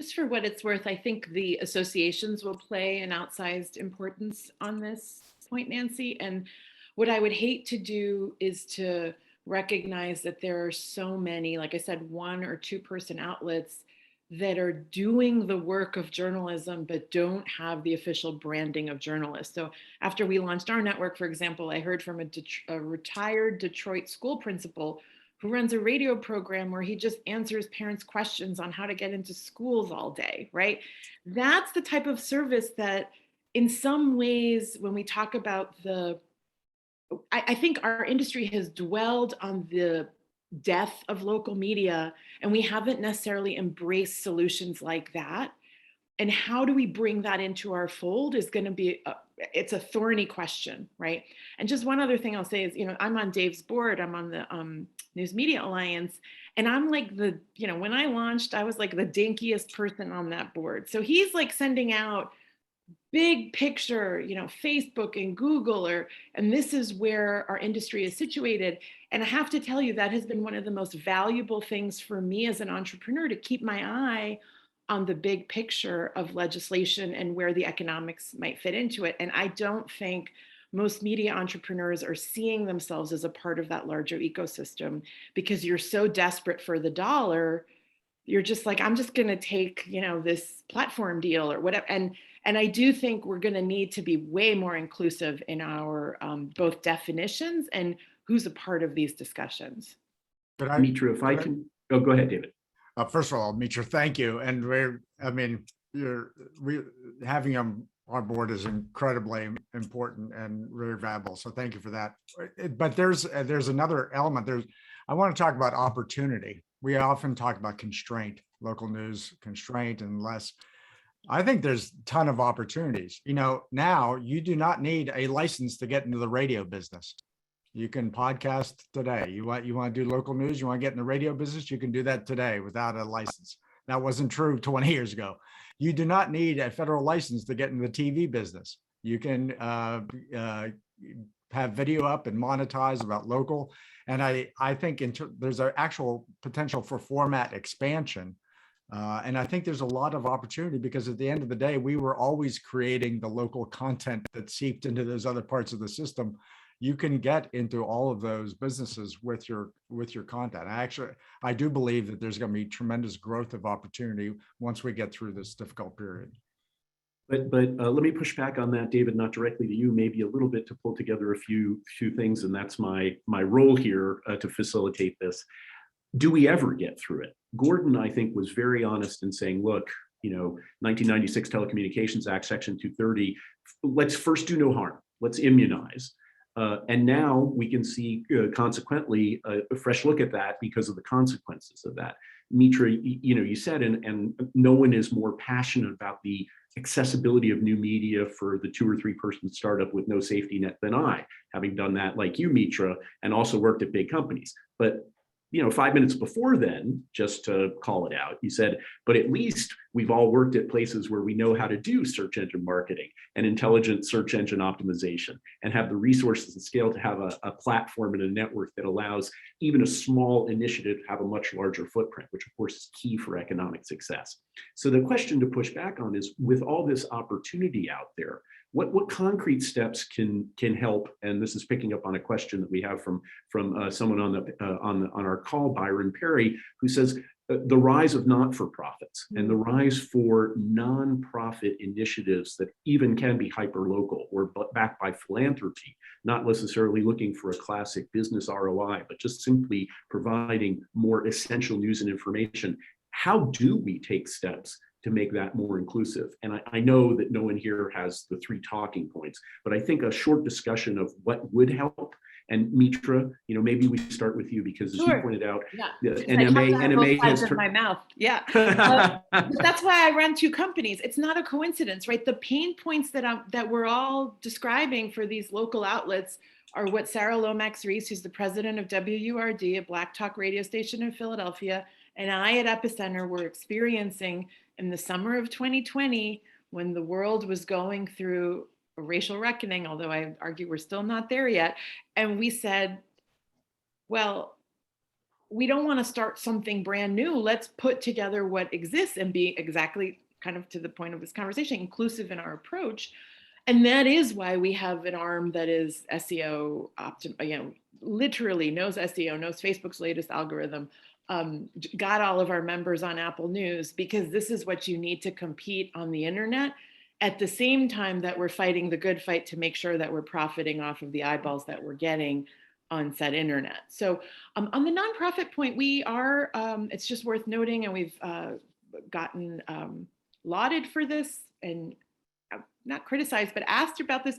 Just for what it's worth, I think the associations will play an outsized importance on this point, Nancy. And what I would hate to do is to recognize that there are so many, like I said, 1 or 2 person outlets that are doing the work of journalism, but don't have the official branding of journalists. So after we launched our network, for example, I heard from a retired Detroit school principal who runs a radio program where he just answers parents' questions on how to get into schools all day, right? That's the type of service that in some ways, when we talk about I think our industry has dwelled on the death of local media, and we haven't necessarily embraced solutions like that. And how do we bring that into our fold is going to be, it's a thorny question, right? And just one other thing I'll say is, I'm on Dave's board, I'm on the News Media Alliance, and I'm like when I launched, I was like the dinkiest person on that board. So he's like sending out big picture, Facebook and Google, and this is where our industry is situated. And I have to tell you, that has been one of the most valuable things for me as an entrepreneur, to keep my eye on the big picture of legislation and where the economics might fit into it. And I don't think most media entrepreneurs are seeing themselves as a part of that larger ecosystem, because you're so desperate for the dollar. You're just like, I'm just going to take, this platform deal or whatever. And I do think we're going to need to be way more inclusive in our both definitions and who's a part of these discussions. Mitra, if I can, go ahead, David. First of all, Mitra, thank you. And having them on board is incredibly important and very valuable. So thank you for that. But there's another element. I want to talk about opportunity. We often talk about constraint, local news constraint and less. I think there's a ton of opportunities. Now you do not need a license to get into the radio business. You can podcast today. You want to do local news, you want to get in the radio business, you can do that today without a license. That wasn't true 20 years ago. You do not need a federal license to get in the TV business. You can have video up and monetize about local. And I think there's an actual potential for format expansion. And I think there's a lot of opportunity, because at the end of the day, we were always creating the local content that seeped into those other parts of the system. You can get into all of those businesses with your content. I do believe that there's going to be tremendous growth of opportunity once we get through this difficult period. But let me push back on that, David, not directly to you, maybe a little bit, to pull together a few things, and that's my role here to facilitate this. Do we ever get through it? Gordon, I think, was very honest in saying, look, 1996 Telecommunications Act, Section 230, let's first do no harm. Let's immunize. And now we can see, consequently, a fresh look at that because of the consequences of that. Mitra, you said, and no one is more passionate about the accessibility of new media for the 2 or 3 person startup with no safety net than I, having done that like you, Mitra, and also worked at big companies. But 5 minutes before then, just to call it out, you said, but at least we've all worked at places where we know how to do search engine marketing and intelligent search engine optimization, and have the resources and scale to have a platform and a network that allows even a small initiative to have a much larger footprint, which of course is key for economic success. So the question to push back on is, with all this opportunity out there, what concrete steps can help? And this is picking up on a question that we have from someone on our call, Byron Perry, who says the rise of not-for-profits and the rise for nonprofit initiatives that even can be hyper-local or backed by philanthropy, not necessarily looking for a classic business ROI, but just simply providing more essential news and information. How do we take steps to make that more inclusive? And I know that no one here has the 3 talking points, but I think a short discussion of what would help. And Mitra, maybe we start with you, because as you pointed out, NMA has in my mouth. Yeah. That's why I run 2 companies. It's not a coincidence, right? The pain points that we're all describing for these local outlets are what Sarah Lomax-Reese, who's the president of WURD, a Black Talk radio station in Philadelphia, and I at Epicenter were experiencing in the summer of 2020, when the world was going through a racial reckoning, although I argue we're still not there yet. And we said, well, we don't want to start something brand new. Let's put together what exists and be exactly, kind of to the point of this conversation, inclusive in our approach. And that is why we have an arm that is SEO, literally knows SEO, knows Facebook's latest algorithm, got all of our members on Apple News, because this is what you need to compete on the internet, at the same time that we're fighting the good fight to make sure that we're profiting off of the eyeballs that we're getting on said internet. So on the nonprofit point, we are, it's just worth noting, and we've gotten lauded for this, and not criticized, but asked about this.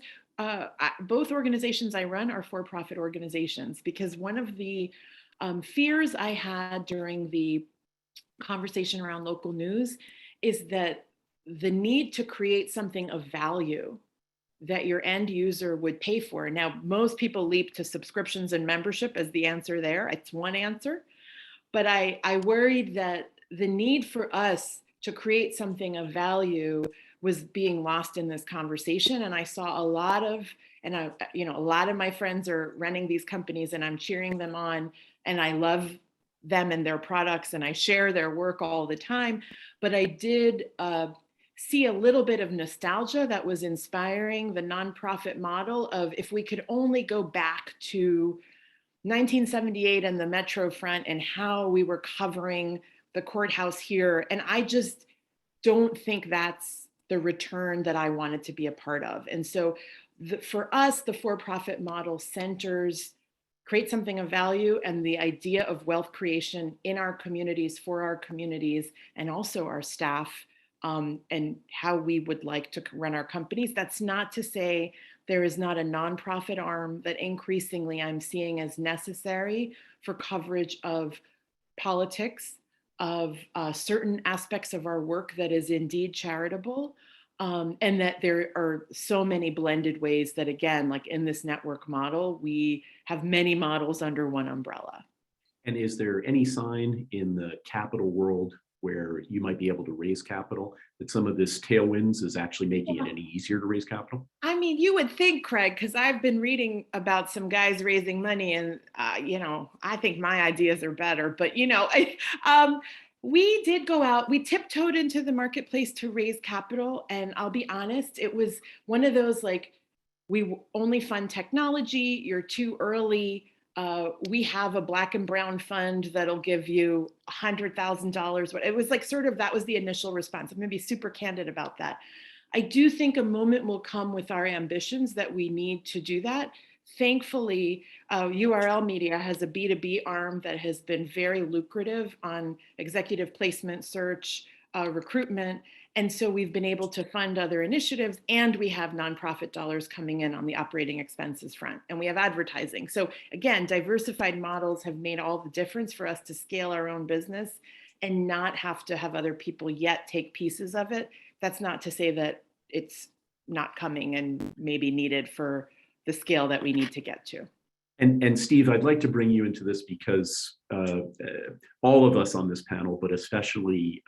Both organizations I run are for-profit organizations, because one of the fears I had during the conversation around local news is that the need to create something of value that your end user would pay for. Now, most people leap to subscriptions and membership as the answer there. It's one answer. But I worried that the need for us to create something of value was being lost in this conversation. And I saw a lot of, a lot of my friends are running these companies, and I'm cheering them on, and I love them and their products, and I share their work all the time. But I did see a little bit of nostalgia that was inspiring the nonprofit model of, if we could only go back to 1978 and the Metro Front and how we were covering the courthouse here. And I just don't think that's the return that I wanted to be a part of. And so for us, the for-profit model centers create something of value and the idea of wealth creation in our communities, for our communities, and also our staff, and how we would like to run our companies. That's not to say there is not a nonprofit arm that increasingly I'm seeing as necessary for coverage of politics, of certain aspects of our work that is indeed charitable, and that there are so many blended ways that, again, like in this network model, we have many models under one umbrella. And is there any sign in the capital world where you might be able to raise capital, that some of this tailwinds is actually making it any easier to raise capital? I mean, you would think, Craig, because I've been reading about some guys raising money, and I think my ideas are better. But we did go out, we tiptoed into the marketplace to raise capital, and I'll be honest, it was one of those, like, we only fund technology, you're too early. We have a black and brown fund that'll give you $100,000. It was like that was the initial response. I'm going to be super candid about that. I do think a moment will come with our ambitions that we need to do that. Thankfully, URL Media has a B2B arm that has been very lucrative on executive placement search, recruitment. And so we've been able to fund other initiatives, and we have nonprofit dollars coming in on the operating expenses front, and we have advertising. So again, diversified models have made all the difference for us to scale our own business and not have to have other people yet take pieces of it. That's not to say that it's not coming and maybe needed for the scale that we need to get to. And Steve, I'd like to bring you into this because all of us on this panel, but especially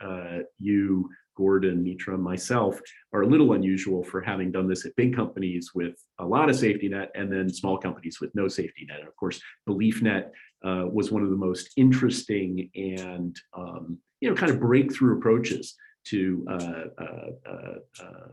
you, Gordon, Mitra, myself, are a little unusual for having done this at big companies with a lot of safety net, and then small companies with no safety net. And of course, BeliefNet was one of the most interesting and kind of breakthrough approaches to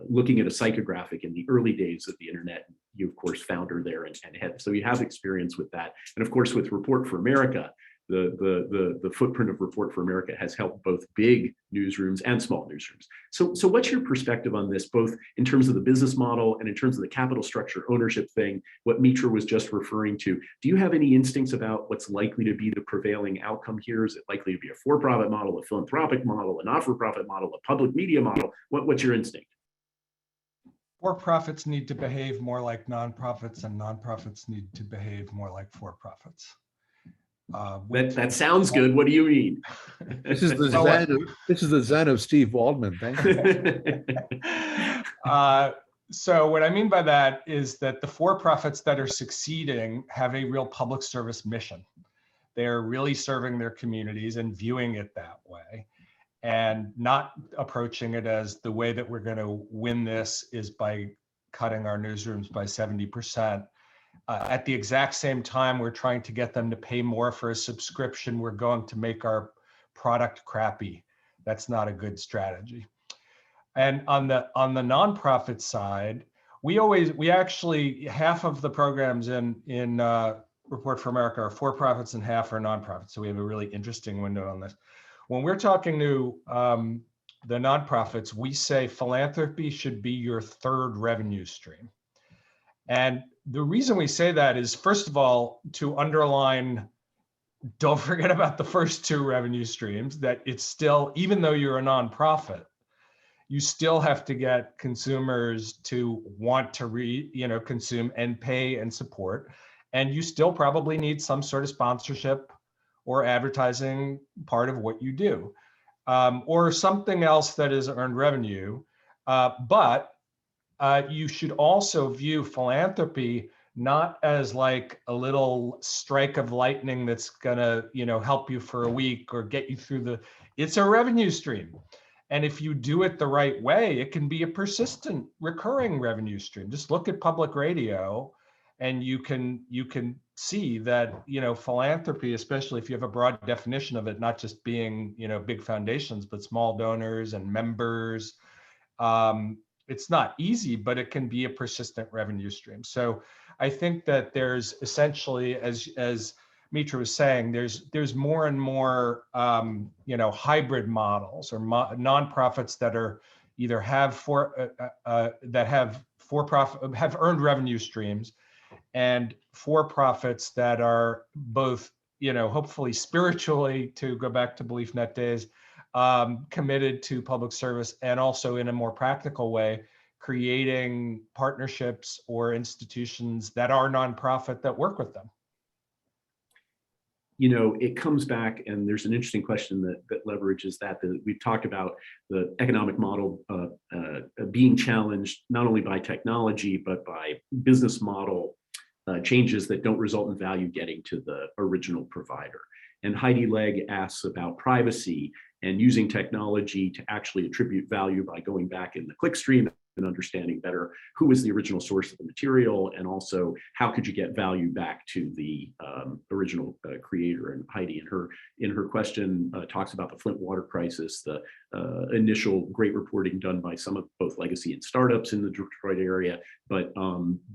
looking at a psychographic in the early days of the internet. You, of course, founder there and head. So you have experience with that. And of course, with Report for America, the footprint of Report for America has helped both big newsrooms and small newsrooms. So what's your perspective on this, both in terms of the business model and in terms of the capital structure ownership thing, what Mitra was just referring to? Do you have any instincts about what's likely to be the prevailing outcome here? Is it likely to be a for-profit model, a philanthropic model, a not-for-profit model, a public media model? What's your instinct? For-profits need to behave more like nonprofits, and nonprofits need to behave more like for-profits. That sounds good. What do you mean? This is the zen of Steve Waldman. Thank you. So what I mean by that is that the for-profits that are succeeding have a real public service mission. They're really serving their communities and viewing it that way, and not approaching it as the way that we're going to win this is by cutting our newsrooms by 70%. At the exact same time, we're trying to get them to pay more for a subscription. We're going to make our product crappy. That's not a good strategy. And on the nonprofit side, we actually, half of the programs in Report for America are for-profits and half are nonprofits. So we have a really interesting window on this. When we're talking to the nonprofits, we say philanthropy should be your third revenue stream. And the reason we say that is, first of all, to underline, don't forget about the first two revenue streams, that it's still, even though you're a nonprofit, you still have to get consumers to want to consume and pay and support. And you still probably need some sort of sponsorship or advertising part of what you do, or something else that is earned revenue. But you should also view philanthropy not as like a little strike of lightning that's gonna, help you for a week or get you through it's a revenue stream. And if you do it the right way, it can be a persistent, recurring revenue stream. Just look at public radio, and you can see that, philanthropy, especially if you have a broad definition of it, not just being, big foundations, but small donors and members. It's not easy, but it can be a persistent revenue stream. So I think that there's essentially, as Mitra was saying, there's more and more, hybrid models or nonprofits that are either have have earned revenue streams, and for-profits that are both, hopefully spiritually, to go back to BeliefNet days, committed to public service, and also in a more practical way, creating partnerships or institutions that are nonprofit that work with them. It comes back, and there's an interesting question that leverages that we've talked about the economic model being challenged not only by technology, but by business model changes that don't result in value getting to the original provider. And Heidi Legg asks about privacy and using technology to actually attribute value by going back in the clickstream and understanding better who is the original source of the material, and also how could you get value back to the original creator. And Heidi, in her question, talks about the Flint water crisis, the initial great reporting done by some of both legacy and startups in the Detroit area, but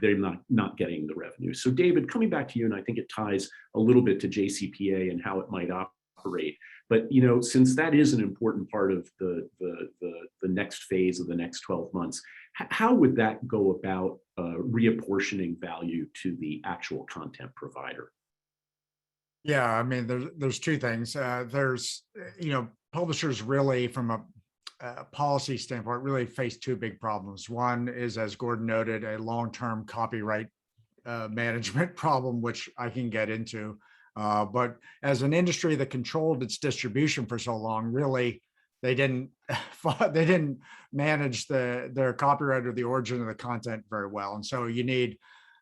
they're not getting the revenue. So David, coming back to you, and I think it ties a little bit to JCPA and how it might operate. But since that is an important part of the next phase of the next 12 months, how would that go about reapportioning value to the actual content provider? Yeah, I mean, there's two things. There's, publishers really, from a policy standpoint, really face two big problems. One is, as Gordon noted, a long-term copyright management problem, which I can get into. But as an industry that controlled its distribution for so long, really, they didn't manage their copyright or the origin of the content very well. And so you need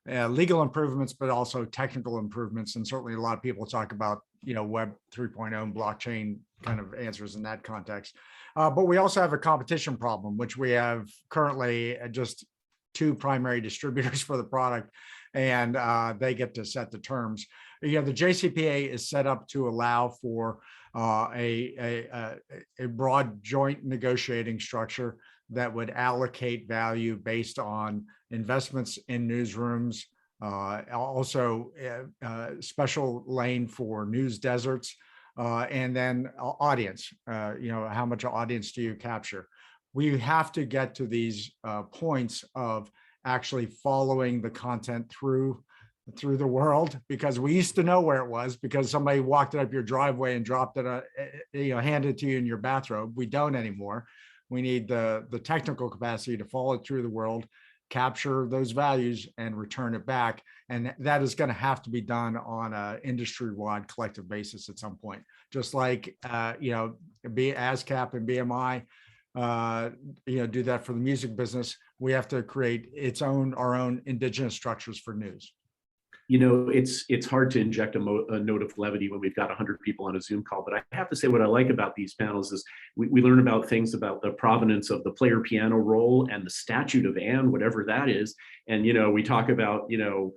legal improvements, but also technical improvements. And certainly a lot of people talk about, Web 3.0 and blockchain kind of answers in that context. But we also have a competition problem, which we have currently just two primary distributors for the product, and they get to set the terms. The JCPA is set up to allow for a broad joint negotiating structure that would allocate value based on investments in newsrooms, also special lane for news deserts, and then audience. How much audience do you capture? We have to get to these points of actually following the content through the world, because we used to know where it was because somebody walked it up your driveway and dropped it, handed it to you in your bathrobe. We don't anymore. We need the technical capacity to follow it through the world, capture those values, and return it back. And that is going to have to be done on an industry-wide collective basis at some point. Just like ASCAP and BMI do that for the music business, we have to create our own indigenous structures for news. It's hard to inject a note of levity when we've got 100 people on a Zoom call, but I have to say what I like about these panels is we learn about things about the provenance of the player piano roll and the statute of Anne, whatever that is. And, we talk about,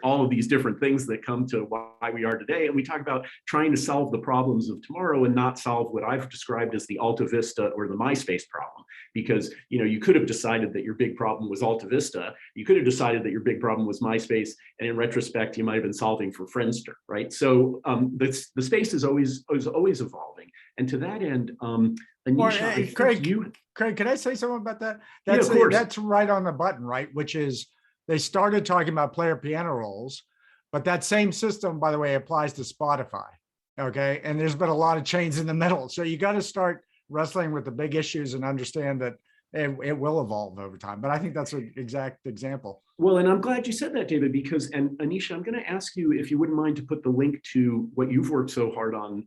all of these different things that come to why we are today. And we talk about trying to solve the problems of tomorrow and not solve what I've described as the Alta Vista or the MySpace problem. Because, you could have decided that your big problem was Alta Vista. You could have decided that your big problem was MySpace. And in retrospect, you might have been solving for Friendster, right? So the space is always evolving. And to that end, Anisha, Craig, can I say something about that? That's right on the button, right? Which is, they started talking about player piano rolls, but that same system, by the way, applies to Spotify. Okay. And there's been a lot of change in the middle. So you got to start wrestling with the big issues and understand that it will evolve over time. But I think that's an exact example. Well, and I'm glad you said that, David, because, and Anisha, I'm going to ask you if you wouldn't mind to put the link to what you've worked so hard on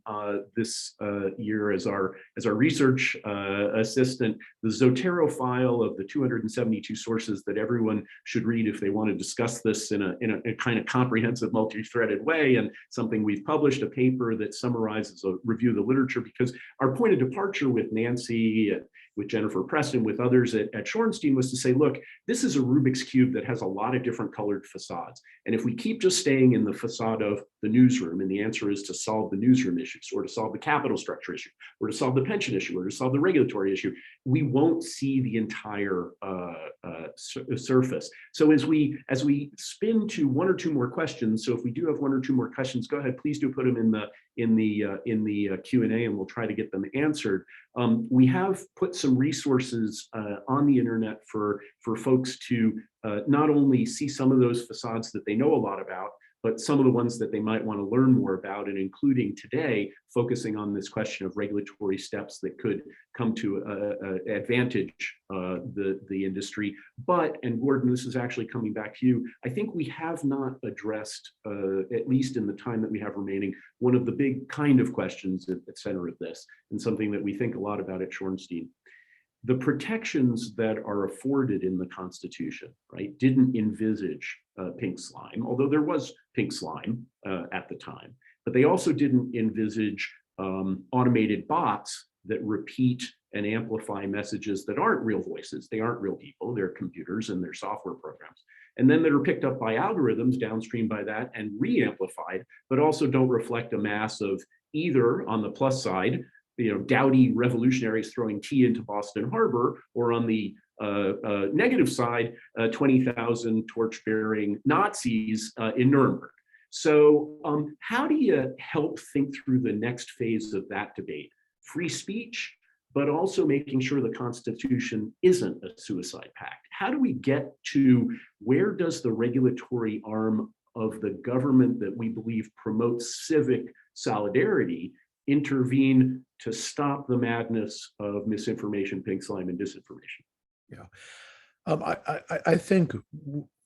this year as our research assistant, the Zotero file of the 272 sources that everyone should read if they want to discuss this in a kind of comprehensive, multi-threaded way, and something we've published, a paper that summarizes a review of the literature, because our point of departure with Nancy, with Jennifer Preston, with others at Shorenstein was to say, look, this is a Rubik's Cube that has a lot of different colored facades. And if we keep just staying in the facade of the newsroom, and the answer is to solve the newsroom issues, or to solve the capital structure issue, or to solve the pension issue, or to solve the regulatory issue, we won't see the entire surface. So as we spin to one or two more questions, so if we do have one or two more questions, go ahead, please do put them in the Q&A, and we'll try to get them answered. We have put some resources on the internet for folks to not only see some of those facades that they know a lot about, but some of the ones that they might want to learn more about, and including today, focusing on this question of regulatory steps that could come to advantage the industry. But, and Gordon, this is actually coming back to you, I think we have not addressed, at least in the time that we have remaining, one of the big kind of questions at the center of this, and something that we think a lot about at Shorenstein. The protections that are afforded in the Constitution, right, didn't envisage pink slime, although there was pink slime at the time, but they also didn't envisage automated bots that repeat and amplify messages that aren't real voices. They aren't real people, they're computers and they're software programs. And then that are picked up by algorithms downstream by that and re-amplified, but also don't reflect a mass of either, on the plus side, dowdy revolutionaries throwing tea into Boston Harbor, or on the negative side, 20,000 torch-bearing Nazis in Nuremberg. So how do you help think through the next phase of that debate? Free speech, but also making sure the Constitution isn't a suicide pact. How do we get to where does the regulatory arm of the government that we believe promotes civic solidarity intervene to stop the madness of misinformation, pink slime, and disinformation? Yeah, I think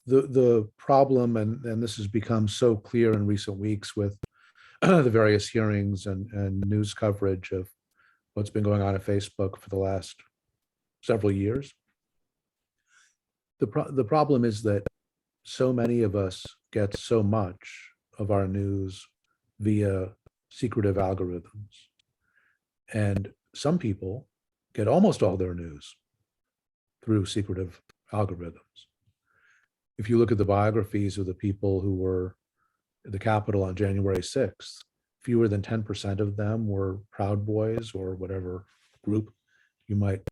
the problem, and this has become so clear in recent weeks with the various hearings and news coverage of what's been going on at Facebook for the last several years. The problem is that so many of us get so much of our news via secretive algorithms. And some people get almost all their news through secretive algorithms. If you look at the biographies of the people who were at the Capitol on January 6th, fewer than 10% of them were Proud Boys or whatever group you might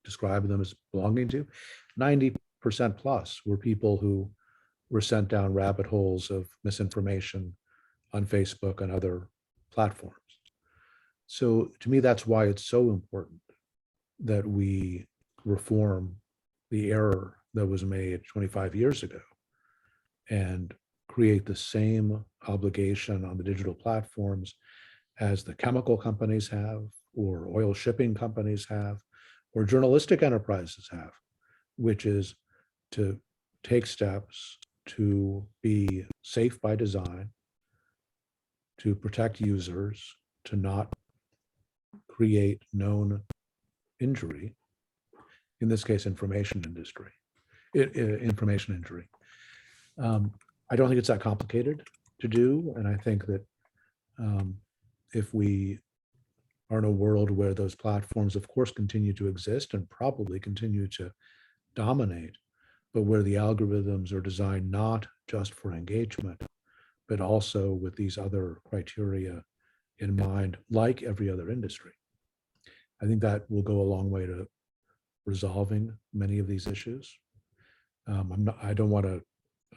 describe them as belonging to. 90% plus were people who were sent down rabbit holes of misinformation on Facebook and other platforms. So to me, that's why it's so important that we reform the error that was made 25 years ago and create the same obligation on the digital platforms as the chemical companies have, or oil shipping companies have, or journalistic enterprises have, which is to take steps to be safe by design, to protect users, to not create known injury, in this case, information injury. I don't think it's that complicated to do. And I think that if we are in a world where those platforms, of course, continue to exist and probably continue to dominate, but where the algorithms are designed not just for engagement, but also with these other criteria in mind, like every other industry. I think that will go a long way to resolving many of these issues. I don't want to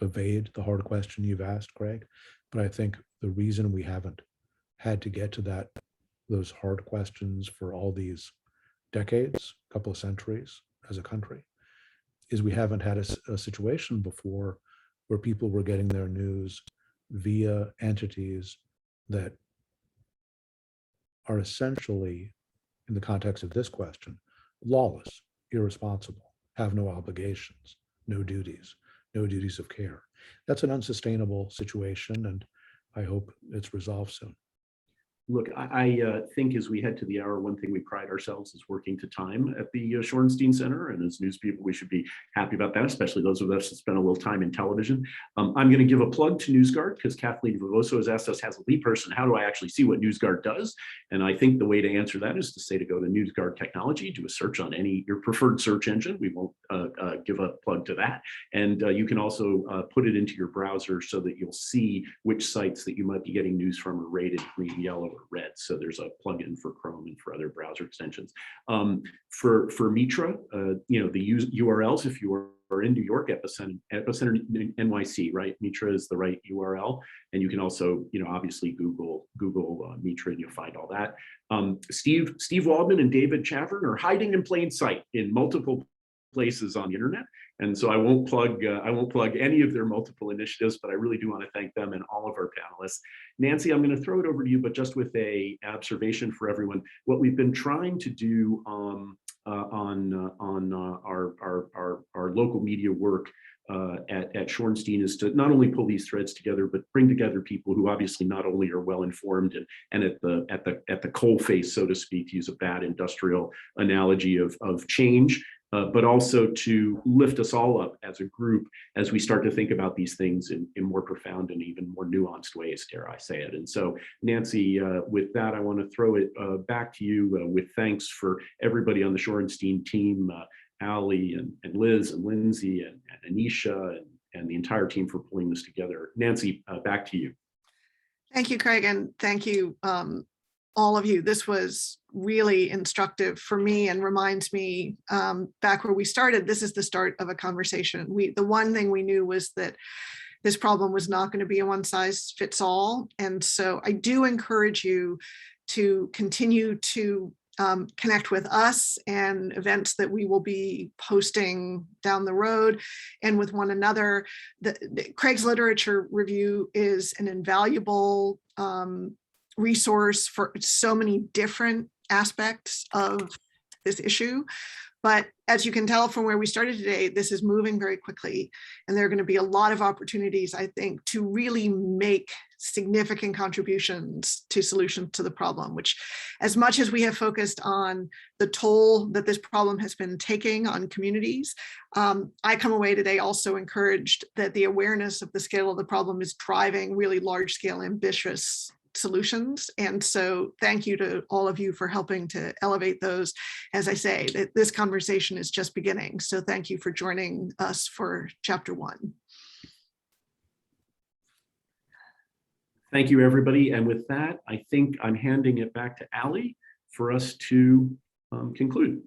evade the hard question you've asked, Craig, but I think the reason we haven't had to get to those hard questions for all these decades, a couple of centuries as a country, is we haven't had a situation before where people were getting their news via entities that are essentially, in the context of this question, lawless. irresponsible, have no obligations, no duties of care. That's an unsustainable situation, and I hope it's resolved soon. Look, I think as we head to the hour, one thing we pride ourselves is working to time at the Shorenstein Center. And as news people, we should be happy about that, especially those of us that spend a little time in television. I'm going to give a plug to Newsguard because Kathleen Vivoso has asked us as a lead person, how do I actually see what Newsguard does? And I think the way to answer that is to say to go to Newsguard Technology, do a search on your preferred search engine. We won't give a plug to that. And you can also put it into your browser so that you'll see which sites that you might be getting news from are rated green, yellow, or red. So there's a plugin for Chrome and for other browser extensions. For Mitra, the URLs, if you are in New York, Epicenter NYC, right? Mitra is the right URL. And you can also, obviously Google Mitra and you'll find all that. Steve Waldman and David Chavern are hiding in plain sight in multiple places on the internet. And so I won't plug any of their multiple initiatives, but I really do want to thank them and all of our panelists. Nancy, I'm going to throw it over to you, but just with a observation for everyone. What we've been trying to do on our local media work at Shorenstein is to not only pull these threads together, but bring together people who obviously not only are well informed and at the coal face, so to speak, to use a bad industrial analogy of change. But also to lift us all up as a group as we start to think about these things in more profound and even more nuanced ways, dare I say it. And so, Nancy, with that, I want to throw it back to you with thanks for everybody on the Shorenstein team, Ali and Liz and Lindsay and Anisha and the entire team for pulling this together. Nancy, back to you. Thank you, Craig, and thank you, all of you. This was really instructive for me and reminds me back where we started, this is the start of a conversation. The one thing we knew was that this problem was not going to be a one size fits all. And so I do encourage you to continue to connect with us and events that we will be posting down the road and with one another. Craig's literature review is an invaluable resource for so many different aspects of this issue. But as you can tell from where we started today, this is moving very quickly. And there are going to be a lot of opportunities, I think, to really make significant contributions to solutions to the problem, which as much as we have focused on the toll that this problem has been taking on communities, I come away today also encouraged that the awareness of the scale of the problem is driving really large scale, ambitious solutions. And so thank you to all of you for helping to elevate those. As I say, this conversation is just beginning. So thank you for joining us for chapter 1. Thank you, everybody. And with that, I think I'm handing it back to Ali for us to conclude.